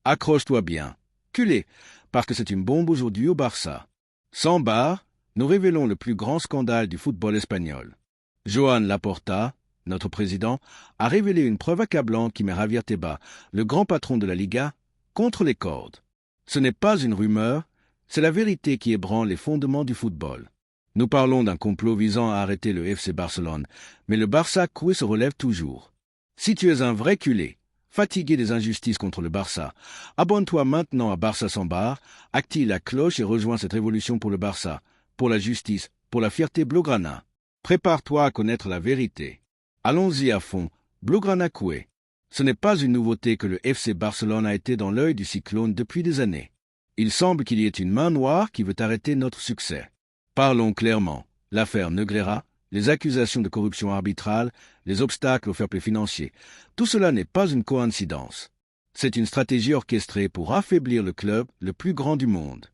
Accroche-toi bien. Culé, parce que c'est une bombe aujourd'hui au Barça. Sans barre, nous révélons le plus grand scandale du football espagnol. Joan Laporta, notre président, a révélé une preuve accablante qui met Javier Tebas, le grand patron de la Liga, contre les cordes. Ce n'est pas une rumeur, c'est la vérité qui ébranle les fondements du football. Nous parlons d'un complot visant à arrêter le FC Barcelone, mais le Barça coué se relève toujours. Si tu es un vrai culé, fatigué des injustices contre le Barça, abonne-toi maintenant à Barça sans barre, active la cloche et rejoins cette révolution pour le Barça, pour la justice, pour la fierté blaugrana. Prépare-toi à connaître la vérité. Allons-y à fond, Blaugrana coué. Ce n'est pas une nouveauté que le FC Barcelone a été dans l'œil du cyclone depuis des années. Il semble qu'il y ait une main noire qui veut arrêter notre succès. Parlons clairement. L'affaire Negreira, les accusations de corruption arbitrale, les obstacles au fair-play financier, tout cela n'est pas une coïncidence. C'est une stratégie orchestrée pour affaiblir le club le plus grand du monde.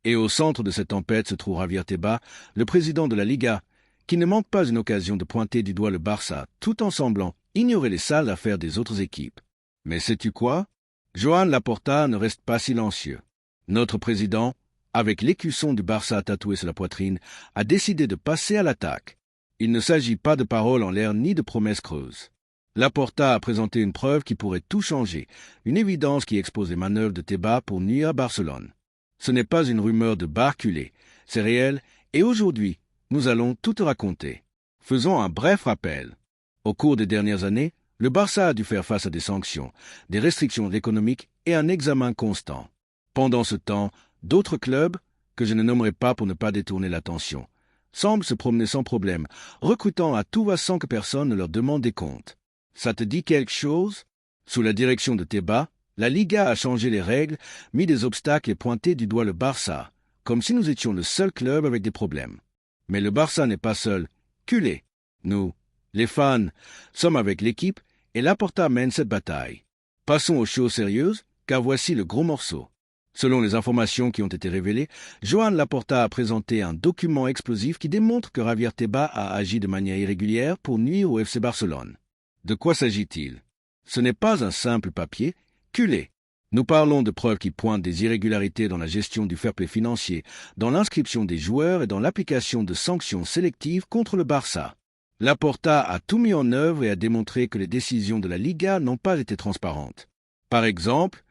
Et au centre de cette tempête se trouve Javier Tebas, le président de la Liga, qui ne manque pas une occasion de pointer du doigt le Barça, tout en semblant ignorer les sales affaires des autres équipes. Mais sais-tu quoi? Joan Laporta ne reste pas silencieux. Notre président, avec l'écusson du Barça tatoué sur la poitrine, a décidé de passer à l'attaque. Il ne s'agit pas de paroles en l'air ni de promesses creuses. Laporta a présenté une preuve qui pourrait tout changer, une évidence qui expose les manœuvres de Tebas pour nuire à Barcelone. Ce n'est pas une rumeur de barculé, c'est réel, et aujourd'hui, nous allons tout te raconter. Faisons un bref rappel. Au cours des dernières années, le Barça a dû faire face à des sanctions, des restrictions économiques et un examen constant. Pendant ce temps, d'autres clubs, que je ne nommerai pas pour ne pas détourner l'attention, semblent se promener sans problème, recrutant à tout va sans que personne ne leur demande des comptes. Ça te dit quelque chose? Sous la direction de Tebas, la Liga a changé les règles, mis des obstacles et pointé du doigt le Barça, comme si nous étions le seul club avec des problèmes. Mais le Barça n'est pas seul. Culé. Nous, les fans, sommes avec l'équipe et Laporta mène cette bataille. Passons aux choses sérieuses, car voici le gros morceau. Selon les informations qui ont été révélées, Joan Laporta a présenté un document explosif qui démontre que Javier Tebas a agi de manière irrégulière pour nuire au FC Barcelone. De quoi s'agit-il? Ce n'est pas un simple papier. Culé. Nous parlons de preuves qui pointent des irrégularités dans la gestion du fair-play financier, dans l'inscription des joueurs et dans l'application de sanctions sélectives contre le Barça. Laporta a tout mis en œuvre et a démontré que les décisions de la Liga n'ont pas été transparentes. Par exemple,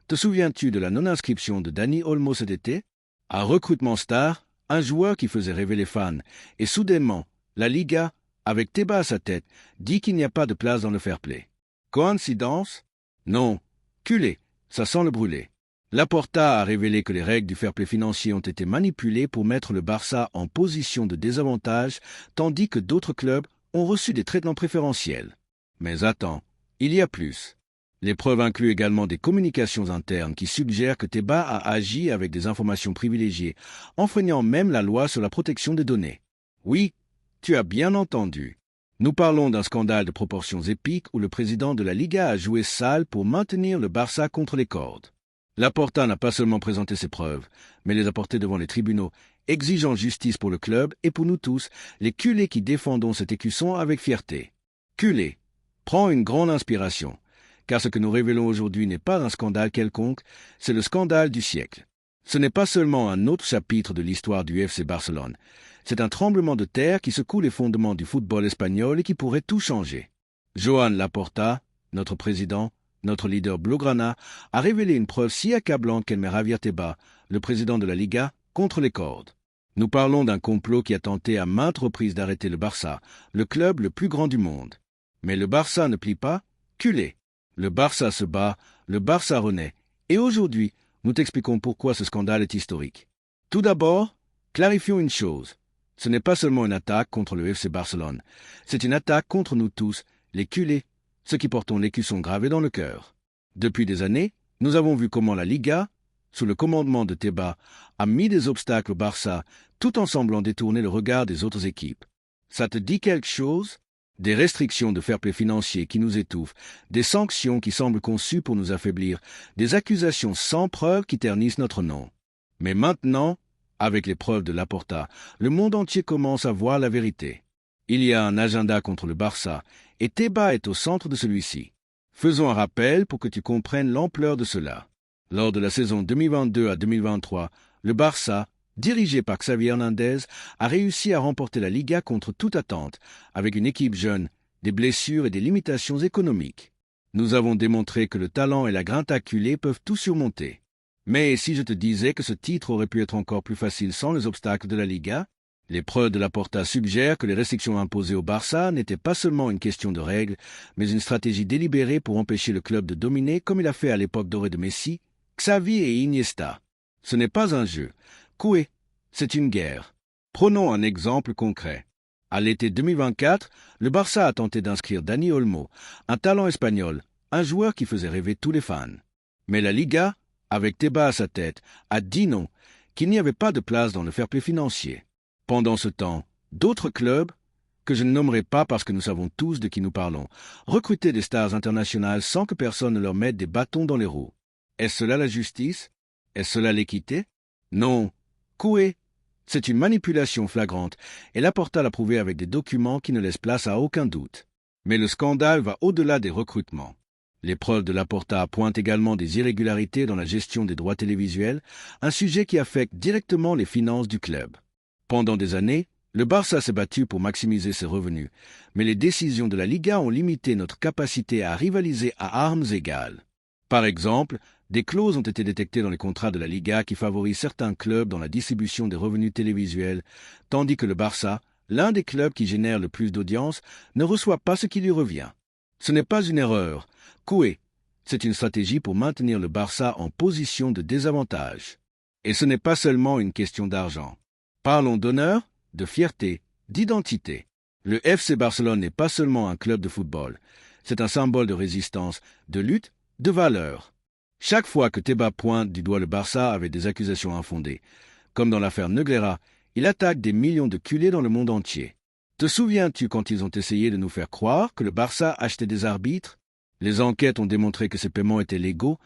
te souviens-tu de la non-inscription de Dani Olmo cet été? Un recrutement star, un joueur qui faisait rêver les fans, et soudainement, la Liga, avec Tebas à sa tête, dit qu'il n'y a pas de place dans le fair-play. Coïncidence? Non. Culé. Ça sent le brûlé. Laporta a révélé que les règles du fair-play financier ont été manipulées pour mettre le Barça en position de désavantage, tandis que d'autres clubs ont reçu des traitements préférentiels. Mais attends, il y a plus. Les preuves incluent également des communications internes qui suggèrent que Tebas a agi avec des informations privilégiées, enfreignant même la loi sur la protection des données. Oui, tu as bien entendu. Nous parlons d'un scandale de proportions épiques où le président de la Liga a joué sale pour maintenir le Barça contre les cordes. Laporta n'a pas seulement présenté ses preuves, mais les a portées devant les tribunaux, exigeant justice pour le club et pour nous tous, les culés qui défendons cet écusson avec fierté. Culé, prends une grande inspiration, car ce que nous révélons aujourd'hui n'est pas un scandale quelconque, c'est le scandale du siècle. Ce n'est pas seulement un autre chapitre de l'histoire du FC Barcelone, c'est un tremblement de terre qui secoue les fondements du football espagnol et qui pourrait tout changer. Joan Laporta, notre président, notre leader blaugrana, a révélé une preuve si accablante qu'elle met Javier Tebas, le président de la Liga, contre les cordes. Nous parlons d'un complot qui a tenté à maintes reprises d'arrêter le Barça, le club le plus grand du monde. Mais le Barça ne plie pas, culé. Le Barça se bat, le Barça renaît. Et aujourd'hui, nous t'expliquons pourquoi ce scandale est historique. Tout d'abord, clarifions une chose. Ce n'est pas seulement une attaque contre le FC Barcelone, c'est une attaque contre nous tous, les culés, ceux qui portons l'écusson gravé dans le cœur. Depuis des années, nous avons vu comment la Liga, sous le commandement de Tebas, a mis des obstacles au Barça, tout en semblant détourner le regard des autres équipes. Ça te dit quelque chose? Des restrictions de fair-play financier qui nous étouffent, des sanctions qui semblent conçues pour nous affaiblir, des accusations sans preuve qui ternissent notre nom. Mais maintenant, avec les preuves de Laporta, le monde entier commence à voir la vérité. Il y a un agenda contre le Barça, et Tebas est au centre de celui-ci. Faisons un rappel pour que tu comprennes l'ampleur de cela. Lors de la saison 2022 à 2023, le Barça, dirigé par Xavi Hernandez, a réussi à remporter la Liga contre toute attente, avec une équipe jeune, des blessures et des limitations économiques. Nous avons démontré que le talent et la grinta culée peuvent tout surmonter. Mais si je te disais que ce titre aurait pu être encore plus facile sans les obstacles de la Liga, les preuves de Laporta suggèrent que les restrictions imposées au Barça n'étaient pas seulement une question de règles, mais une stratégie délibérée pour empêcher le club de dominer comme il a fait à l'époque dorée de Messi, Xavi et Iniesta. Ce n'est pas un jeu. Coué, c'est une guerre. Prenons un exemple concret. À l'été 2024, le Barça a tenté d'inscrire Dani Olmo, un talent espagnol, un joueur qui faisait rêver tous les fans. Mais la Liga, avec Tebas à sa tête, a dit non, qu'il n'y avait pas de place dans le fair-play financier. Pendant ce temps, d'autres clubs, que je ne nommerai pas parce que nous savons tous de qui nous parlons, recrutaient des stars internationales sans que personne ne leur mette des bâtons dans les roues. Est-ce cela la justice? Est-ce cela l'équité? Non. Coué, c'est une manipulation flagrante, et Laporta l'a prouvé avec des documents qui ne laissent place à aucun doute. Mais le scandale va au-delà des recrutements. Les preuves de Laporta pointent également des irrégularités dans la gestion des droits télévisuels, un sujet qui affecte directement les finances du club. Pendant des années, le Barça s'est battu pour maximiser ses revenus, mais les décisions de la Liga ont limité notre capacité à rivaliser à armes égales. Par exemple, des clauses ont été détectées dans les contrats de la Liga qui favorisent certains clubs dans la distribution des revenus télévisuels, tandis que le Barça, l'un des clubs qui génère le plus d'audience, ne reçoit pas ce qui lui revient. Ce n'est pas une erreur. Coué, c'est une stratégie pour maintenir le Barça en position de désavantage. Et ce n'est pas seulement une question d'argent. Parlons d'honneur, de fierté, d'identité. Le FC Barcelone n'est pas seulement un club de football. C'est un symbole de résistance, de lutte, de valeur. Chaque fois que Tebas pointe du doigt le Barça avec des accusations infondées, comme dans l'affaire Negreira, il attaque des millions de culés dans le monde entier. Te souviens-tu quand ils ont essayé de nous faire croire que le Barça achetait des arbitres? Les enquêtes ont démontré que ces paiements étaient légaux,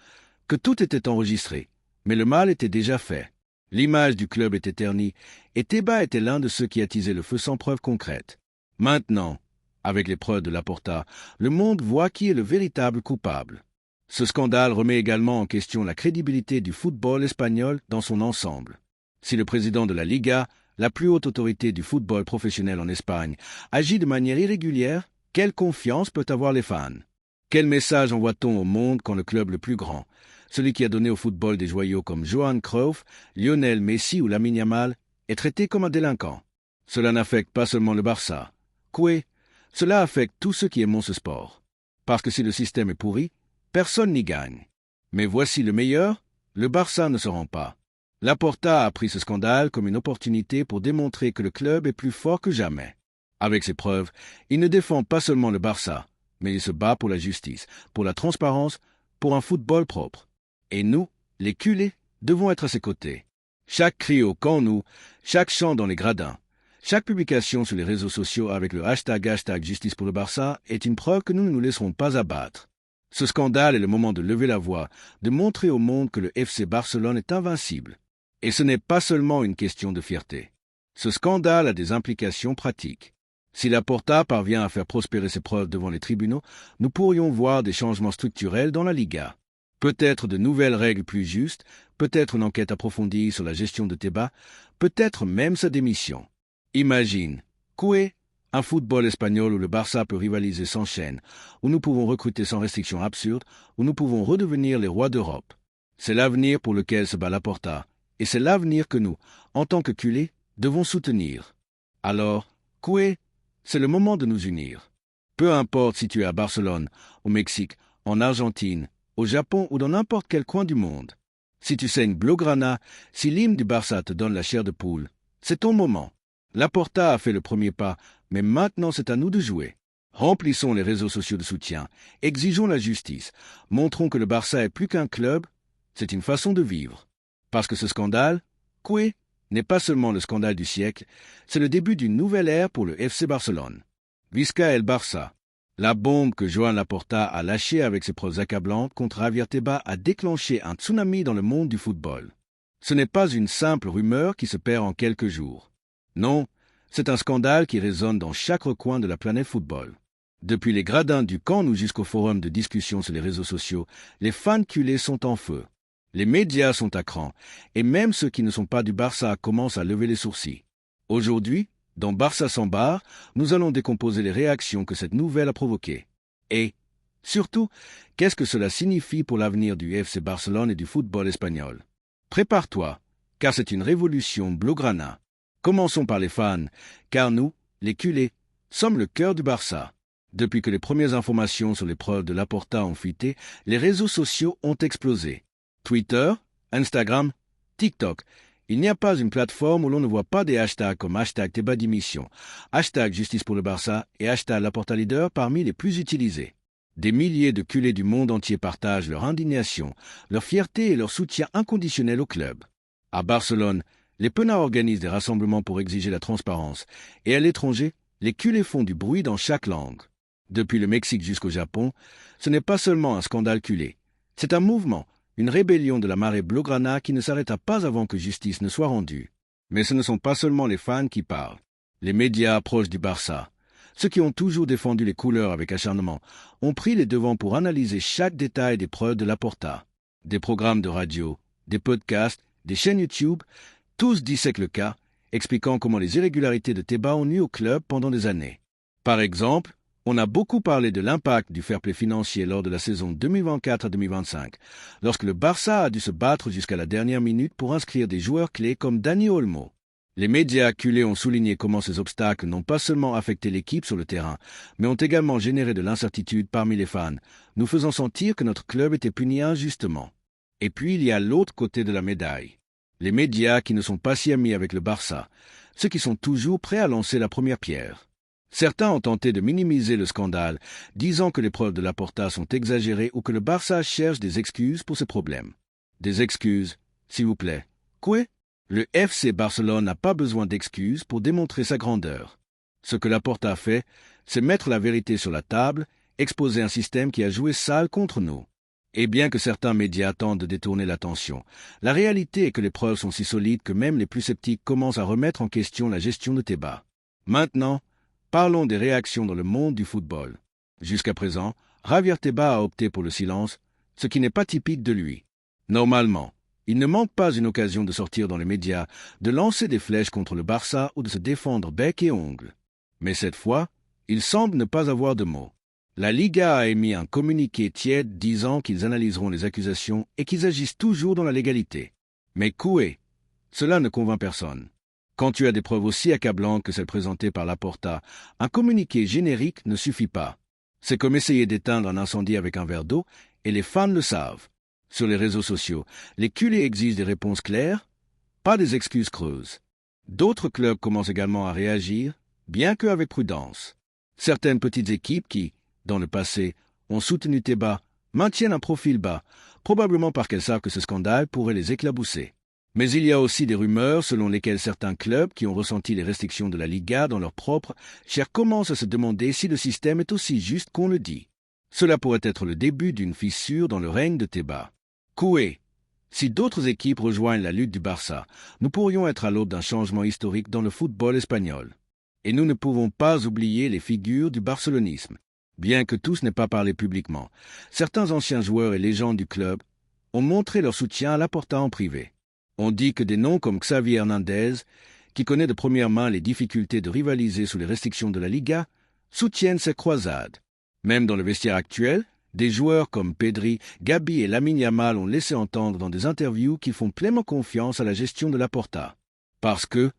que tout était enregistré, mais le mal était déjà fait. L'image du club était ternie, et Tebas était l'un de ceux qui attisaient le feu sans preuve concrète. Maintenant, avec les preuves de Laporta, le monde voit qui est le véritable coupable. Ce scandale remet également en question la crédibilité du football espagnol dans son ensemble. Si le président de la Liga, la plus haute autorité du football professionnel en Espagne, agit de manière irrégulière, quelle confiance peut avoir les fans? Quel message envoie-t-on au monde quand le club le plus grand, celui qui a donné au football des joyaux comme Johan Cruyff, Lionel Messi ou Lamine Yamal, est traité comme un délinquant? Cela n'affecte pas seulement le Barça. Coué, cela affecte tous ceux qui aiment ce sport. Parce que si le système est pourri, personne n'y gagne. Mais voici le meilleur, le Barça ne se rend pas. Laporta a pris ce scandale comme une opportunité pour démontrer que le club est plus fort que jamais. Avec ses preuves, il ne défend pas seulement le Barça, mais il se bat pour la justice, pour la transparence, pour un football propre. Et nous, les culés, devons être à ses côtés. Chaque cri au camp nous, chaque chant dans les gradins, chaque publication sur les réseaux sociaux avec le hashtag Justice pour le Barça est une preuve que nous ne nous laisserons pas abattre. Ce scandale est le moment de lever la voix, de montrer au monde que le FC Barcelone est invincible. Et ce n'est pas seulement une question de fierté. Ce scandale a des implications pratiques. Si Laporta parvient à faire prospérer ses preuves devant les tribunaux, nous pourrions voir des changements structurels dans la Liga. Peut-être de nouvelles règles plus justes, peut-être une enquête approfondie sur la gestion de Tebas, peut-être même sa démission. Imagine, Coué, un football espagnol où le Barça peut rivaliser sans chaîne, où nous pouvons recruter sans restrictions absurdes, où nous pouvons redevenir les rois d'Europe. C'est l'avenir pour lequel se bat Laporta, et c'est l'avenir que nous, en tant que culés, devons soutenir. Alors, Coué, c'est le moment de nous unir. Peu importe si tu es à Barcelone, au Mexique, en Argentine, au Japon ou dans n'importe quel coin du monde. Si tu saignes Blaugrana, si l'hymne du Barça te donne la chair de poule, c'est ton moment. Laporta a fait le premier pas, mais maintenant c'est à nous de jouer. Remplissons les réseaux sociaux de soutien, exigeons la justice, montrons que le Barça est plus qu'un club, c'est une façon de vivre. Parce que ce scandale, Coué, n'est pas seulement le scandale du siècle, c'est le début d'une nouvelle ère pour le FC Barcelone. Visca el Barça. La bombe que Joan Laporta a lâchée avec ses preuves accablantes contre Javier Tebas a déclenché un tsunami dans le monde du football. Ce n'est pas une simple rumeur qui se perd en quelques jours. Non, c'est un scandale qui résonne dans chaque recoin de la planète football. Depuis les gradins du Camp Nou jusqu'au forum de discussion sur les réseaux sociaux, les fans culés sont en feu. Les médias sont à cran, et même ceux qui ne sont pas du Barça commencent à lever les sourcils. Aujourd'hui, dans Barça sans bar, nous allons décomposer les réactions que cette nouvelle a provoquées. Et, surtout, qu'est-ce que cela signifie pour l'avenir du FC Barcelone et du football espagnol? Prépare-toi, car c'est une révolution blaugrana. Commençons par les fans, car nous, les culés, sommes le cœur du Barça. Depuis que les premières informations sur l'épreuve de Laporta ont fuité, les réseaux sociaux ont explosé. Twitter, Instagram, TikTok. Il n'y a pas une plateforme où l'on ne voit pas des hashtags comme hashtag Teba démission, hashtag Justice pour le Barça et hashtag Laporta Leader parmi les plus utilisés. Des milliers de culés du monde entier partagent leur indignation, leur fierté et leur soutien inconditionnel au club. À Barcelone, les Penards organisent des rassemblements pour exiger la transparence, et à l'étranger, les culés font du bruit dans chaque langue. Depuis le Mexique jusqu'au Japon, ce n'est pas seulement un scandale culé, c'est un mouvement, une rébellion de la marée blaugrana qui ne s'arrêta pas avant que justice ne soit rendue. Mais ce ne sont pas seulement les fans qui parlent. Les médias proches du Barça, ceux qui ont toujours défendu les couleurs avec acharnement, ont pris les devants pour analyser chaque détail des preuves de Laporta. Des programmes de radio, des podcasts, des chaînes YouTube, tous dissèquent le cas, expliquant comment les irrégularités de Teba ont nui au club pendant des années. Par exemple, on a beaucoup parlé de l'impact du fair-play financier lors de la saison 2024-2025, lorsque le Barça a dû se battre jusqu'à la dernière minute pour inscrire des joueurs clés comme Dani Olmo. Les médias acculés ont souligné comment ces obstacles n'ont pas seulement affecté l'équipe sur le terrain, mais ont également généré de l'incertitude parmi les fans, nous faisant sentir que notre club était puni injustement. Et puis il y a l'autre côté de la médaille. Les médias qui ne sont pas si amis avec le Barça, ceux qui sont toujours prêts à lancer la première pierre. Certains ont tenté de minimiser le scandale, disant que les preuves de Laporta sont exagérées ou que le Barça cherche des excuses pour ses problèmes. Des excuses, s'il vous plaît. Quoi? Le FC Barcelone n'a pas besoin d'excuses pour démontrer sa grandeur. Ce que Laporta a fait, c'est mettre la vérité sur la table, exposer un système qui a joué sale contre nous. Et bien que certains médias tentent de détourner l'attention, la réalité est que les preuves sont si solides que même les plus sceptiques commencent à remettre en question la gestion de Teba. Maintenant, parlons des réactions dans le monde du football. Jusqu'à présent, Javier Teba a opté pour le silence, ce qui n'est pas typique de lui. Normalement, il ne manque pas une occasion de sortir dans les médias, de lancer des flèches contre le Barça ou de se défendre bec et ongles. Mais cette fois, il semble ne pas avoir de mots. La Liga a émis un communiqué tiède disant qu'ils analyseront les accusations et qu'ils agissent toujours dans la légalité. Mais coué, cela ne convainc personne. Quand tu as des preuves aussi accablantes que celles présentées par Laporta, un communiqué générique ne suffit pas. C'est comme essayer d'éteindre un incendie avec un verre d'eau, et les fans le savent. Sur les réseaux sociaux, les culés exigent des réponses claires, pas des excuses creuses. D'autres clubs commencent également à réagir, bien qu'avec prudence. Certaines petites équipes qui, dans le passé, ont soutenu Teba, maintiennent un profil bas, probablement parce qu'elles savent que ce scandale pourrait les éclabousser. Mais il y a aussi des rumeurs selon lesquelles certains clubs qui ont ressenti les restrictions de la Liga dans leur propre chair commencent à se demander si le système est aussi juste qu'on le dit. Cela pourrait être le début d'une fissure dans le règne de Teba. Coué, si d'autres équipes rejoignent la lutte du Barça, nous pourrions être à l'aube d'un changement historique dans le football espagnol. Et nous ne pouvons pas oublier les figures du barcelonisme. Bien que tous n'aient pas parlé publiquement, certains anciens joueurs et légendes du club ont montré leur soutien à Laporta en privé. On dit que des noms comme Xavi Hernandez, qui connaît de première main les difficultés de rivaliser sous les restrictions de la Liga, soutiennent ces croisades. Même dans le vestiaire actuel, des joueurs comme Pedri, Gabi et Lamine Yamal ont laissé entendre dans des interviews qu'ils font pleinement confiance à la gestion de Laporta. Parce que,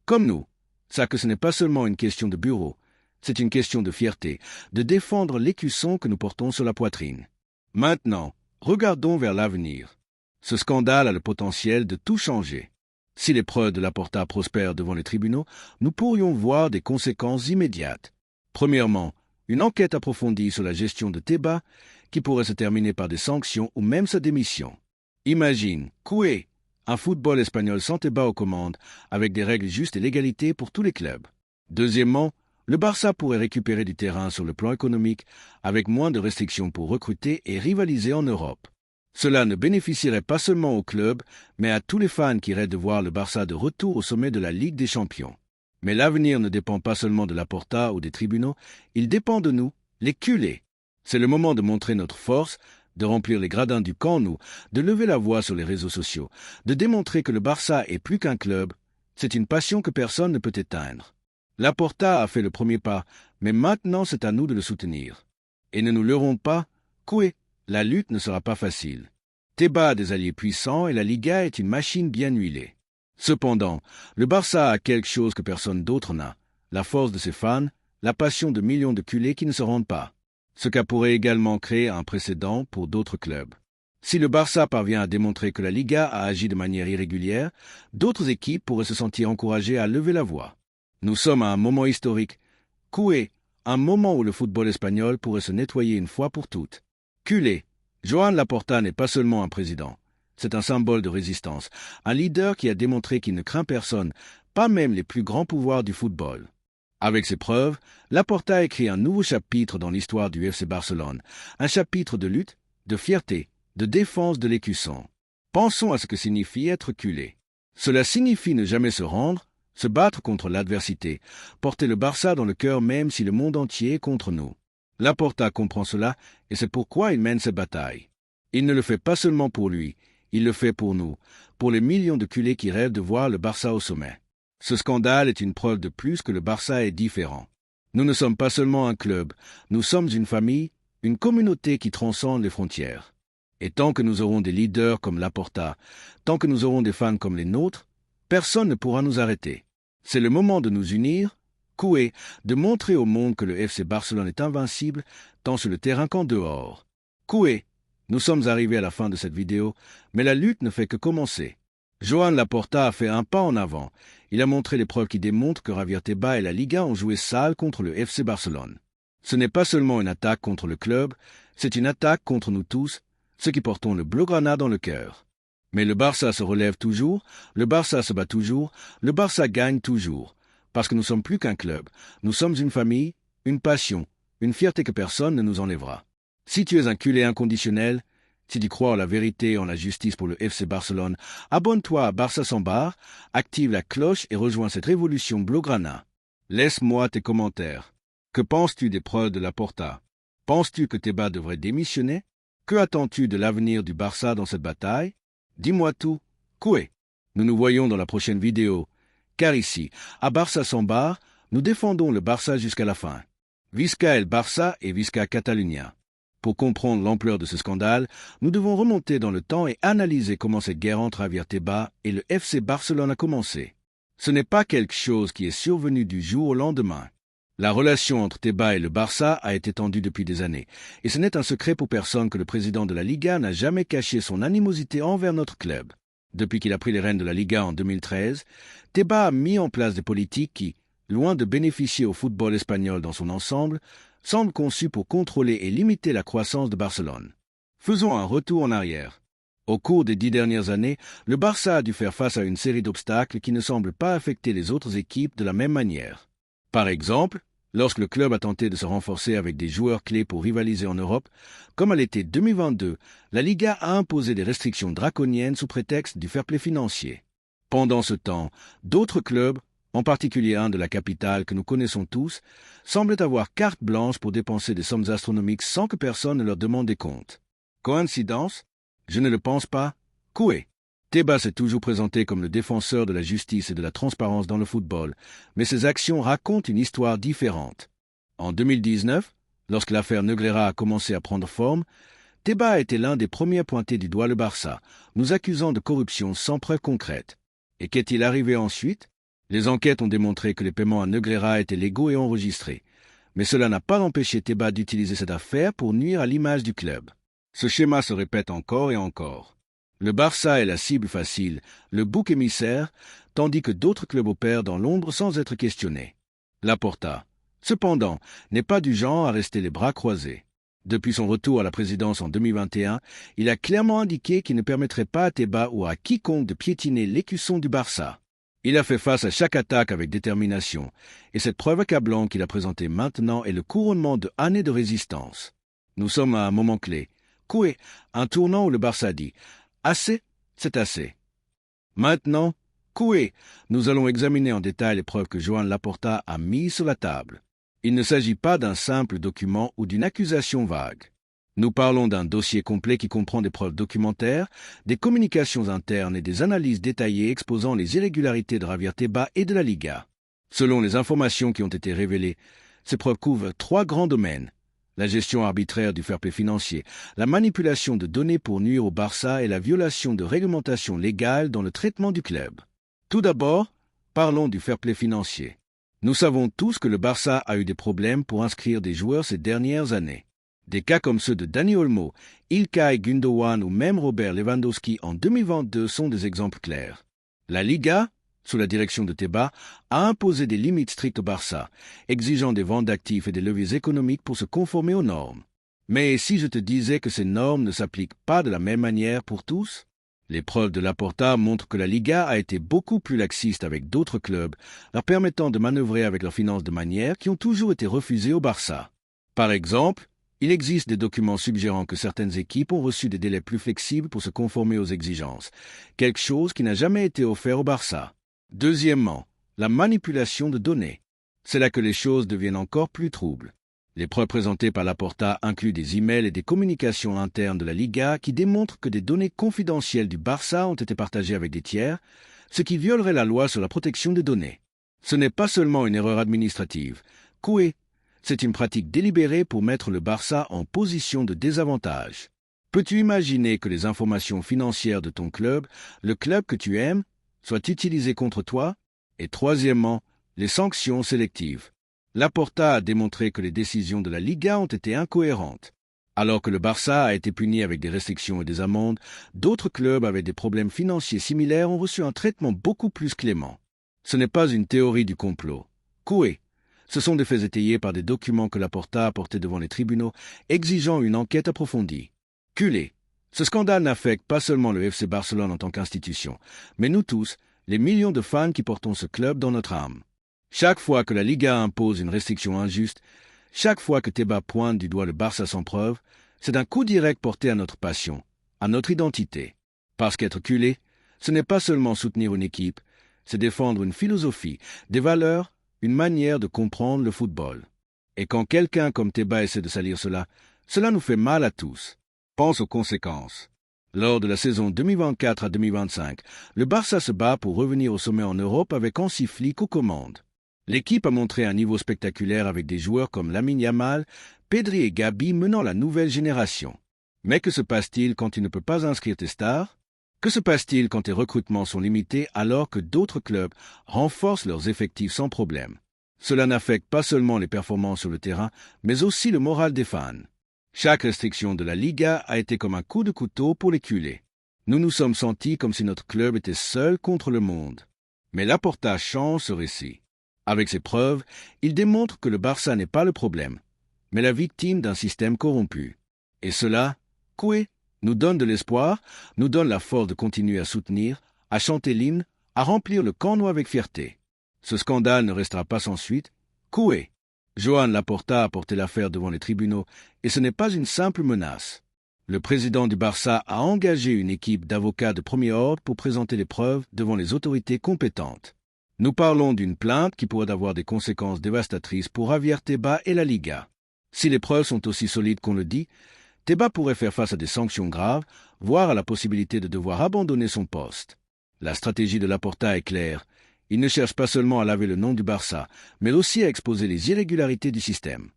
comme nous, savent que ce n'est pas seulement une question de bureau, c'est une question de fierté, de défendre l'écusson que nous portons sur la poitrine. Maintenant, regardons vers l'avenir. Ce scandale a le potentiel de tout changer. Si les preuves de Laporta prospèrent devant les tribunaux, nous pourrions voir des conséquences immédiates. Premièrement, une enquête approfondie sur la gestion de Teba, qui pourrait se terminer par des sanctions ou même sa démission. Imagine, coué, un football espagnol sans Teba aux commandes, avec des règles justes et l'égalité pour tous les clubs. Deuxièmement, le Barça pourrait récupérer du terrain sur le plan économique, avec moins de restrictions pour recruter et rivaliser en Europe. Cela ne bénéficierait pas seulement au club, mais à tous les fans qui rêvent de voir le Barça de retour au sommet de la Ligue des Champions. Mais l'avenir ne dépend pas seulement de Laporta ou des tribunaux, il dépend de nous, les culés. C'est le moment de montrer notre force, de remplir les gradins du Camp Nou, de lever la voix sur les réseaux sociaux, de démontrer que le Barça est plus qu'un club, c'est une passion que personne ne peut éteindre. Laporta a fait le premier pas, mais maintenant c'est à nous de le soutenir. Et ne nous leurrons pas, Coué, la lutte ne sera pas facile. Tebas a des alliés puissants et la Liga est une machine bien huilée. Cependant, le Barça a quelque chose que personne d'autre n'a, la force de ses fans, la passion de millions de culés qui ne se rendent pas. Ce qui pourrait également créer un précédent pour d'autres clubs. Si le Barça parvient à démontrer que la Liga a agi de manière irrégulière, d'autres équipes pourraient se sentir encouragées à lever la voix. Nous sommes à un moment historique. Coué, un moment où le football espagnol pourrait se nettoyer une fois pour toutes. Culé, Joan Laporta n'est pas seulement un président. C'est un symbole de résistance, un leader qui a démontré qu'il ne craint personne, pas même les plus grands pouvoirs du football. Avec ces preuves, Laporta écrit un nouveau chapitre dans l'histoire du FC Barcelone, un chapitre de lutte, de fierté, de défense de l'écusson. Pensons à ce que signifie être culé. Cela signifie ne jamais se rendre, se battre contre l'adversité, porter le Barça dans le cœur même si le monde entier est contre nous. Laporta comprend cela et c'est pourquoi il mène cette bataille. Il ne le fait pas seulement pour lui, il le fait pour nous, pour les millions de culés qui rêvent de voir le Barça au sommet. Ce scandale est une preuve de plus que le Barça est différent. Nous ne sommes pas seulement un club, nous sommes une famille, une communauté qui transcende les frontières. Et tant que nous aurons des leaders comme Laporta, tant que nous aurons des fans comme les nôtres, personne ne pourra nous arrêter. C'est le moment de nous unir, Coué, de montrer au monde que le FC Barcelone est invincible, tant sur le terrain qu'en dehors. Coué, nous sommes arrivés à la fin de cette vidéo, mais la lutte ne fait que commencer. Joan Laporta a fait un pas en avant. Il a montré les preuves qui démontrent que Javier Tebas et la Liga ont joué sale contre le FC Barcelone. Ce n'est pas seulement une attaque contre le club, c'est une attaque contre nous tous, ceux qui portons le blaugrana dans le cœur. Mais le Barça se relève toujours, le Barça se bat toujours, le Barça gagne toujours. Parce que nous sommes plus qu'un club, nous sommes une famille, une passion, une fierté que personne ne nous enlèvera. Si tu es un culé inconditionnel, si tu crois en la vérité et en la justice pour le FC Barcelone, abonne-toi à Barça sans bar, active la cloche et rejoins cette révolution blaugrana. Laisse-moi tes commentaires. Que penses-tu des preuves de Laporta? Penses-tu que Tebas devrait démissionner? Que attends-tu de l'avenir du Barça dans cette bataille? Dis-moi tout, Coué. Nous nous voyons dans la prochaine vidéo, car ici, à Barça sans bar, nous défendons le Barça jusqu'à la fin. Visca el Barça et Visca Catalunya. Pour comprendre l'ampleur de ce scandale, nous devons remonter dans le temps et analyser comment cette guerre entre Javier Tebas et le FC Barcelone a commencé. Ce n'est pas quelque chose qui est survenu du jour au lendemain. La relation entre Tebas et le Barça a été tendue depuis des années, et ce n'est un secret pour personne que le président de la Liga n'a jamais caché son animosité envers notre club. Depuis qu'il a pris les rênes de la Liga en 2013, Tebas a mis en place des politiques qui, loin de bénéficier au football espagnol dans son ensemble, semblent conçues pour contrôler et limiter la croissance de Barcelone. Faisons un retour en arrière. Au cours des 10 dernières années, le Barça a dû faire face à une série d'obstacles qui ne semblent pas affecter les autres équipes de la même manière. Par exemple, lorsque le club a tenté de se renforcer avec des joueurs clés pour rivaliser en Europe, comme à l'été 2022, la Liga a imposé des restrictions draconiennes sous prétexte du fair-play financier. Pendant ce temps, d'autres clubs, en particulier un de la capitale que nous connaissons tous, semblent avoir carte blanche pour dépenser des sommes astronomiques sans que personne ne leur demande des comptes. Coïncidence? Je ne le pense pas. Coué. Tebas s'est toujours présenté comme le défenseur de la justice et de la transparence dans le football, mais ses actions racontent une histoire différente. En 2019, lorsque l'affaire Negreira a commencé à prendre forme, Tebas a été l'un des premiers à pointer du doigt le Barça, nous accusant de corruption sans preuve concrète. Et qu'est-il arrivé ensuite? Les enquêtes ont démontré que les paiements à Negreira étaient légaux et enregistrés. Mais cela n'a pas empêché Tebas d'utiliser cette affaire pour nuire à l'image du club. Ce schéma se répète encore et encore. Le Barça est la cible facile, le bouc émissaire, tandis que d'autres clubs opèrent dans l'ombre sans être questionnés. Laporta, cependant, n'est pas du genre à rester les bras croisés. Depuis son retour à la présidence en 2021, il a clairement indiqué qu'il ne permettrait pas à Tebas ou à quiconque de piétiner l'écusson du Barça. Il a fait face à chaque attaque avec détermination, et cette preuve accablante qu'il a présentée maintenant est le couronnement de années de résistance. Nous sommes à un moment clé. Coué, un tournant où le Barça dit « Assez, c'est assez ». Maintenant, Coué, nous allons examiner en détail les preuves que Joan Laporta a mises sur la table. Il ne s'agit pas d'un simple document ou d'une accusation vague. Nous parlons d'un dossier complet qui comprend des preuves documentaires, des communications internes et des analyses détaillées exposant les irrégularités de Javier Tebas et de la Liga. Selon les informations qui ont été révélées, ces preuves couvrent 3 grands domaines: la gestion arbitraire du fair-play financier, la manipulation de données pour nuire au Barça et la violation de réglementations légales dans le traitement du club. Tout d'abord, parlons du fair-play financier. Nous savons tous que le Barça a eu des problèmes pour inscrire des joueurs ces dernières années. Des cas comme ceux de Dani Olmo, İlkay Gündoğan ou même Robert Lewandowski en 2022 sont des exemples clairs. La Liga, sous la direction de Tebas, a imposé des limites strictes au Barça, exigeant des ventes d'actifs et des leviers économiques pour se conformer aux normes. Mais si je te disais que ces normes ne s'appliquent pas de la même manière pour tous? Les preuves de Laporta montrent que la Liga a été beaucoup plus laxiste avec d'autres clubs, leur permettant de manœuvrer avec leurs finances de manière qui ont toujours été refusées au Barça. Par exemple, il existe des documents suggérant que certaines équipes ont reçu des délais plus flexibles pour se conformer aux exigences, quelque chose qui n'a jamais été offert au Barça. Deuxièmement, la manipulation de données. C'est là que les choses deviennent encore plus troubles. Les preuves présentées par Laporta incluent des emails et des communications internes de la Liga qui démontrent que des données confidentielles du Barça ont été partagées avec des tiers, ce qui violerait la loi sur la protection des données. Ce n'est pas seulement une erreur administrative. C'est une pratique délibérée pour mettre le Barça en position de désavantage. Peux-tu imaginer que les informations financières de ton club, le club que tu aimes, soient utilisées contre toi? Et troisièmement, les sanctions sélectives. Laporta a démontré que les décisions de la Liga ont été incohérentes. Alors que le Barça a été puni avec des restrictions et des amendes, d'autres clubs avec des problèmes financiers similaires ont reçu un traitement beaucoup plus clément. Ce n'est pas une théorie du complot. Ce sont des faits étayés par des documents que Laporta a portés devant les tribunaux, exigeant une enquête approfondie. Ce scandale n'affecte pas seulement le FC Barcelone en tant qu'institution, mais nous tous, les millions de fans qui portons ce club dans notre âme. Chaque fois que la Liga impose une restriction injuste, chaque fois que Tebas pointe du doigt le Barça sans preuve, c'est un coup direct porté à notre passion, à notre identité. Parce qu'être culé, ce n'est pas seulement soutenir une équipe, c'est défendre une philosophie, des valeurs, une manière de comprendre le football. Et quand quelqu'un comme Tebas essaie de salir cela, cela nous fait mal à tous. Pense aux conséquences. Lors de la saison 2024 à 2025, le Barça se bat pour revenir au sommet en Europe avec Hansi Flick aux commandes. L'équipe a montré un niveau spectaculaire avec des joueurs comme Lamine Yamal, Pedri et Gabi menant la nouvelle génération. Mais que se passe-t-il quand tu ne peux pas inscrire tes stars? Que se passe-t-il quand tes recrutements sont limités alors que d'autres clubs renforcent leurs effectifs sans problème? Cela n'affecte pas seulement les performances sur le terrain, mais aussi le moral des fans. Chaque restriction de la Liga a été comme un coup de couteau pour les culés. Nous nous sommes sentis comme si notre club était seul contre le monde. Mais Laporta change ce récit. Avec ses preuves, il démontre que le Barça n'est pas le problème, mais la victime d'un système corrompu. Et cela, nous donne de l'espoir, nous donne la force de continuer à soutenir, à chanter l'hymne, à remplir le camp nou avec fierté. Ce scandale ne restera pas sans suite. Joan Laporta a porté l'affaire devant les tribunaux, et ce n'est pas une simple menace. Le président du Barça a engagé une équipe d'avocats de premier ordre pour présenter les preuves devant les autorités compétentes. Nous parlons d'une plainte qui pourrait avoir des conséquences dévastatrices pour Javier Tebas et la Liga. Si les preuves sont aussi solides qu'on le dit, Tebas pourrait faire face à des sanctions graves, voire à la possibilité de devoir abandonner son poste. La stratégie de Laporta est claire. Il ne cherche pas seulement à laver le nom du Barça, mais aussi à exposer les irrégularités du système.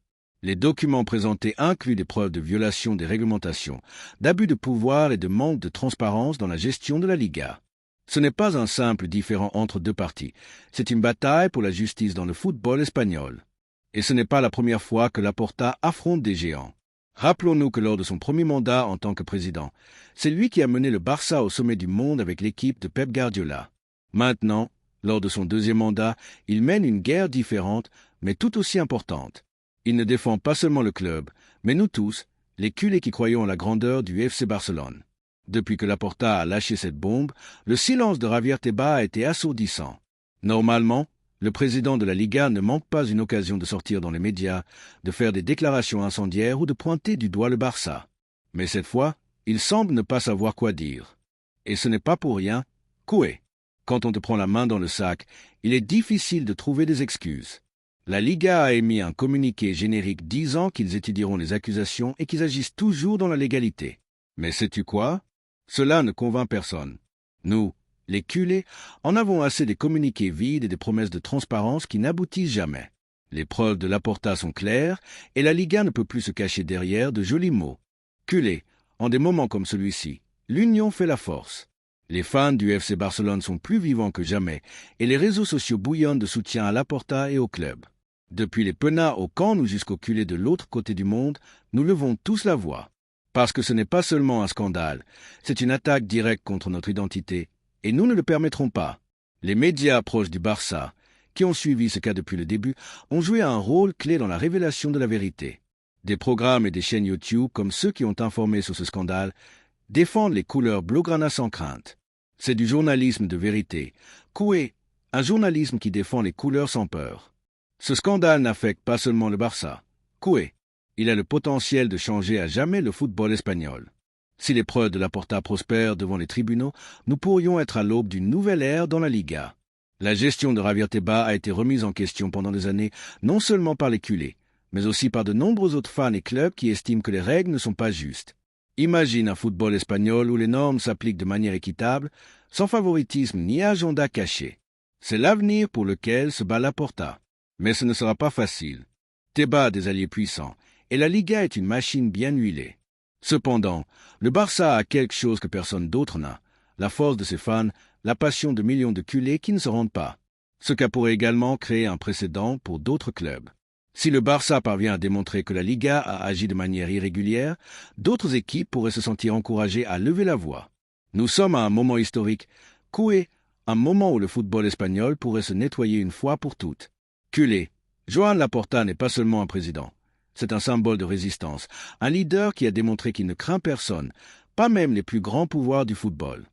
Les documents présentés incluent des preuves de violation des réglementations, d'abus de pouvoir et de manque de transparence dans la gestion de la Liga. Ce n'est pas un simple différend entre deux parties, c'est une bataille pour la justice dans le football espagnol. Et ce n'est pas la première fois que Laporta affronte des géants. Rappelons-nous que lors de son premier mandat en tant que président, c'est lui qui a mené le Barça au sommet du monde avec l'équipe de Pep Guardiola. Maintenant, lors de son deuxième mandat, il mène une guerre différente, mais tout aussi importante. Il ne défend pas seulement le club, mais nous tous, les culés qui croyons à la grandeur du FC Barcelone. Depuis que Laporta a lâché cette bombe, le silence de Javier Tebas a été assourdissant. Normalement, le président de la Liga ne manque pas une occasion de sortir dans les médias, de faire des déclarations incendiaires ou de pointer du doigt le Barça. Mais cette fois, il semble ne pas savoir quoi dire. Et ce n'est pas pour rien. Quand on te prend la main dans le sac, il est difficile de trouver des excuses. La Liga a émis un communiqué générique disant qu'ils étudieront les accusations et qu'ils agissent toujours dans la légalité. Mais sais-tu quoi? Cela ne convainc personne. Nous, les culés, en avons assez des communiqués vides et des promesses de transparence qui n'aboutissent jamais. Les preuves de Laporta sont claires et la Liga ne peut plus se cacher derrière de jolis mots. Culés, en des moments comme celui-ci, l'union fait la force. Les fans du FC Barcelone sont plus vivants que jamais et les réseaux sociaux bouillonnent de soutien à Laporta et au club. Depuis les penats au camp nous jusqu'aux culés de l'autre côté du monde, nous levons tous la voix. Parce que ce n'est pas seulement un scandale, c'est une attaque directe contre notre identité, et nous ne le permettrons pas. Les médias proches du Barça, qui ont suivi ce cas depuis le début, ont joué un rôle clé dans la révélation de la vérité. Des programmes et des chaînes YouTube, comme ceux qui ont informé sur ce scandale, défendent les couleurs blaugrana sans crainte. C'est du journalisme de vérité. Coué, un journalisme qui défend les couleurs sans peur. Ce scandale n'affecte pas seulement le Barça. Coué, il a le potentiel de changer à jamais le football espagnol. Si les preuves de Laporta prospèrent devant les tribunaux, nous pourrions être à l'aube d'une nouvelle ère dans la Liga. La gestion de Javier Tebas a été remise en question pendant des années, non seulement par les culés, mais aussi par de nombreux autres fans et clubs qui estiment que les règles ne sont pas justes. Imagine un football espagnol où les normes s'appliquent de manière équitable, sans favoritisme ni agenda caché. C'est l'avenir pour lequel se bat Laporta. Mais ce ne sera pas facile. Tebas a des alliés puissants, et la Liga est une machine bien huilée. Cependant, le Barça a quelque chose que personne d'autre n'a, la force de ses fans, la passion de millions de culés qui ne se rendent pas. Ce qui pourrait également créer un précédent pour d'autres clubs. Si le Barça parvient à démontrer que la Liga a agi de manière irrégulière, d'autres équipes pourraient se sentir encouragées à lever la voix. Nous sommes à un moment historique, coué, un moment où le football espagnol pourrait se nettoyer une fois pour toutes. Culé, Joan Laporta n'est pas seulement un président. C'est un symbole de résistance, un leader qui a démontré qu'il ne craint personne, pas même les plus grands pouvoirs du football.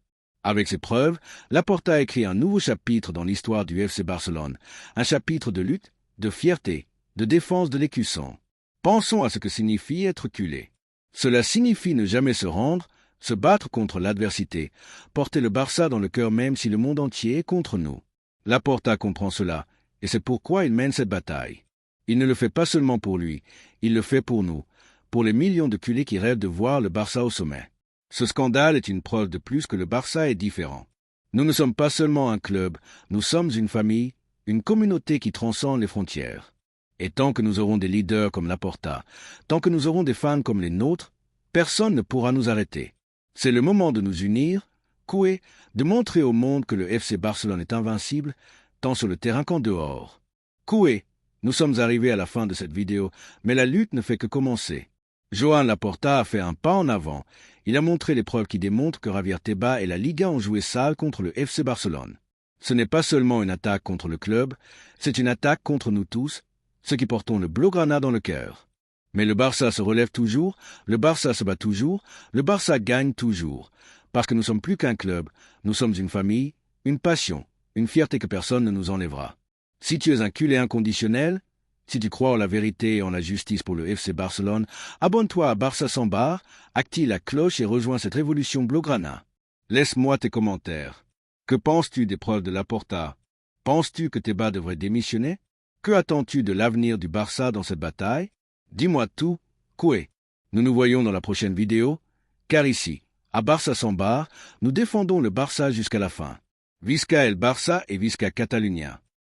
Avec ces preuves, Laporta a écrit un nouveau chapitre dans l'histoire du FC Barcelone, un chapitre de lutte, de fierté, de défense de l'écusson. Pensons à ce que signifie être culé. Cela signifie ne jamais se rendre, se battre contre l'adversité, porter le Barça dans le cœur même si le monde entier est contre nous. Laporta comprend cela, et c'est pourquoi il mène cette bataille. Il ne le fait pas seulement pour lui, il le fait pour nous, pour les millions de culés qui rêvent de voir le Barça au sommet. Ce scandale est une preuve de plus que le Barça est différent. Nous ne sommes pas seulement un club, nous sommes une famille, une communauté qui transcende les frontières. Et tant que nous aurons des leaders comme Laporta, tant que nous aurons des fans comme les nôtres, personne ne pourra nous arrêter. C'est le moment de nous unir, coué, de montrer au monde que le FC Barcelone est invincible, tant sur le terrain qu'en dehors. Coué, nous sommes arrivés à la fin de cette vidéo, mais la lutte ne fait que commencer. Joan Laporta a fait un pas en avant. Il a montré les preuves qui démontrent que Javier Tebas et la Liga ont joué sale contre le FC Barcelone. Ce n'est pas seulement une attaque contre le club, c'est une attaque contre nous tous, ceux qui portons le blaugrana dans le cœur. Mais le Barça se relève toujours, le Barça se bat toujours, le Barça gagne toujours. Parce que nous sommes plus qu'un club, nous sommes une famille, une passion, une fierté que personne ne nous enlèvera. Si tu es un culé inconditionnel, si tu crois en la vérité et en la justice pour le FC Barcelone, abonne-toi à Barça sans bar, active la cloche et rejoins cette révolution blaugrana. Laisse-moi tes commentaires. Que penses-tu des preuves de Laporta? Penses-tu que Tebas devrait démissionner? Que attends-tu de l'avenir du Barça dans cette bataille? Dis-moi tout, coué. Nous nous voyons dans la prochaine vidéo, car ici, à Barça sans bar, nous défendons le Barça jusqu'à la fin. Visca el Barça et Visca Catalunya.